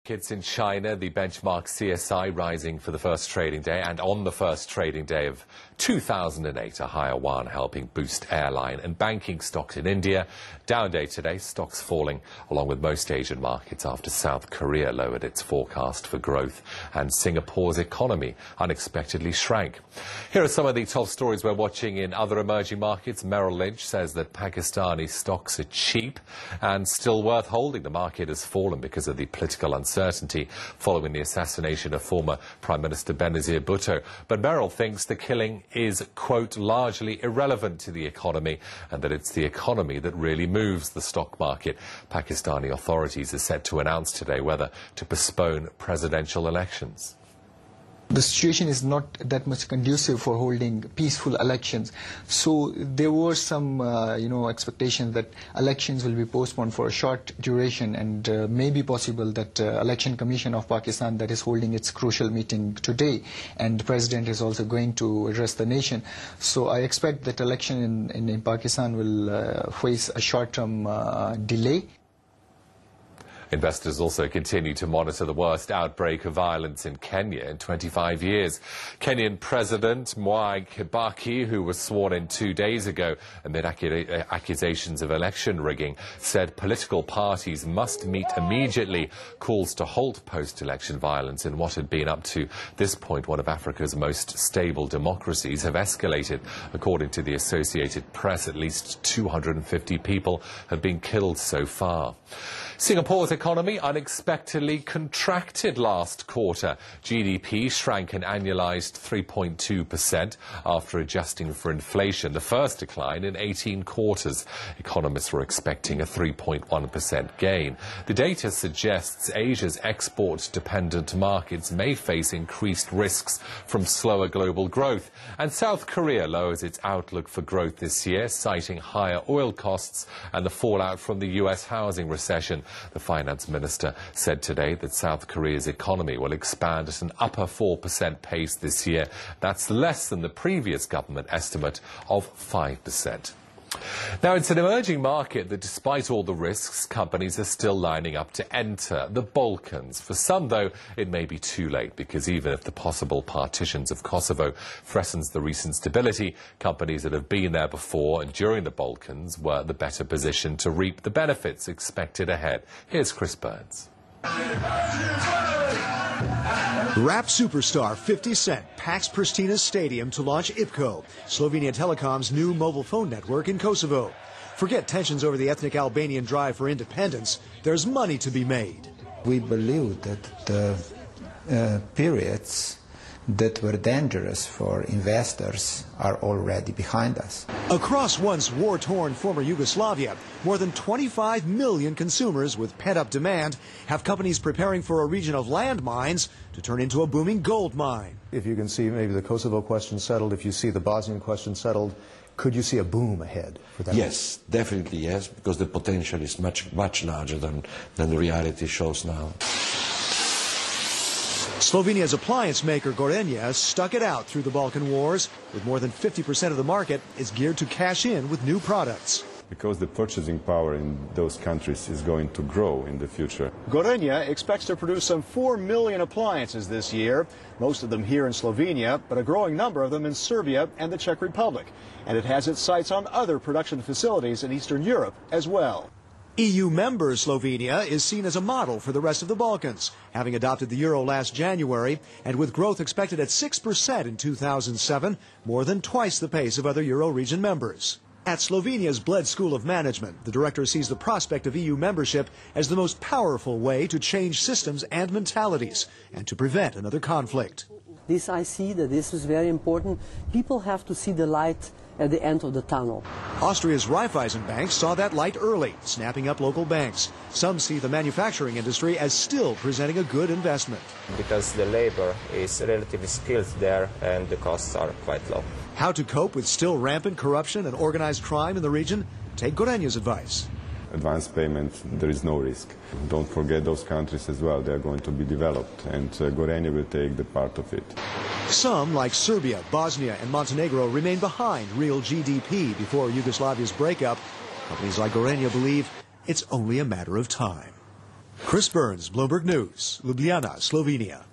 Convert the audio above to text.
Markets in China, the benchmark CSI rising for the first trading day, and on the first trading day of 2008, a higher yuan helping boost airline and banking stocks in India. Down day today, stocks falling along with most Asian markets after South Korea lowered its forecast for growth and Singapore's economy unexpectedly shrank. Here are some of the top stories we're watching in other emerging markets. Merrill Lynch says that Pakistani stocks are cheap and still worth holding. The market has fallen because of the political uncertainty following the assassination of former Prime Minister Benazir Bhutto. But Merrill thinks the killing is, quote, largely irrelevant to the economy and that it's the economy that really moves the stock market. Pakistani authorities are set to announce today whether to postpone presidential elections. The situation is not that much conducive for holding peaceful elections. So there were some, expectations that elections will be postponed for a short duration, and may be possible that Election Commission of Pakistan that is holding its crucial meeting today, and the President is also going to address the nation. So I expect that election in Pakistan will face a short-term delay. Investors also continue to monitor the worst outbreak of violence in Kenya in 25 years. Kenyan President Mwai Kibaki, who was sworn in 2 days ago amid accusations of election rigging, said political parties must meet immediately. Calls to halt post-election violence in what had been up to this point one of Africa's most stable democracies have escalated. According to the Associated Press, at least 250 people have been killed so far. Singapore's economy unexpectedly contracted last quarter. GDP shrank an annualized 3.2% after adjusting for inflation, the first decline in 18 quarters. Economists were expecting a 3.1% gain. The data suggests Asia's export-dependent markets may face increased risks from slower global growth. And South Korea lowers its outlook for growth this year, citing higher oil costs and the fallout from the U.S. housing recession. The finance minister said today that South Korea's economy will expand at an upper 4% pace this year. That's less than the previous government estimate of 5%. Now, it's an emerging market that, despite all the risks, companies are still lining up to enter the Balkans. For some, though, it may be too late, because even if the possible partitions of Kosovo threatens the recent stability, companies that have been there before and during the Balkans were the better positioned to reap the benefits expected ahead. Here's Chris Burns. Rap superstar 50 Cent packs Pristina's stadium to launch IPCO, Slovenia Telecom's new mobile phone network in Kosovo. Forget tensions over the ethnic Albanian drive for independence. There's money to be made. We believe that the periods that were dangerous for investors are already behind us. Across once war-torn former Yugoslavia, more than 25 million consumers with pent-up demand have companies preparing for a region of landmines to turn into a booming gold mine. If you can see maybe the Kosovo question settled, if you see the Bosnian question settled, could you see a boom ahead for that? Yes, definitely yes, because the potential is much larger than the reality shows now. Slovenia's appliance maker Gorenje stuck it out through the Balkan wars. With more than 50% of the market is geared to cash in with new products. Because the purchasing power in those countries is going to grow in the future. Gorenje expects to produce some 4 million appliances this year, most of them here in Slovenia, but a growing number of them in Serbia and the Czech Republic. And it has its sights on other production facilities in Eastern Europe as well. EU member Slovenia is seen as a model for the rest of the Balkans, having adopted the euro last January, and with growth expected at 6% in 2007, more than twice the pace of other euro region members. At Slovenia's Bled School of Management, the director sees the prospect of EU membership as the most powerful way to change systems and mentalities and to prevent another conflict. I see that this is very important. People have to see the light at the end of the tunnel. Austria's Raiffeisen Bank saw that light early, snapping up local banks. Some see the manufacturing industry as still presenting a good investment. Because the labor is relatively skilled there and the costs are quite low. How to cope with still rampant corruption and organized crime in the region? Take Gorenje's advice. Advance payment, there is no risk. Don't forget those countries as well. They are going to be developed, and Gorenje will take the part of it. Some, like Serbia, Bosnia, and Montenegro, remain behind real GDP before Yugoslavia's breakup. Companies like Gorenje believe it's only a matter of time. Chris Burns, Bloomberg News, Ljubljana, Slovenia.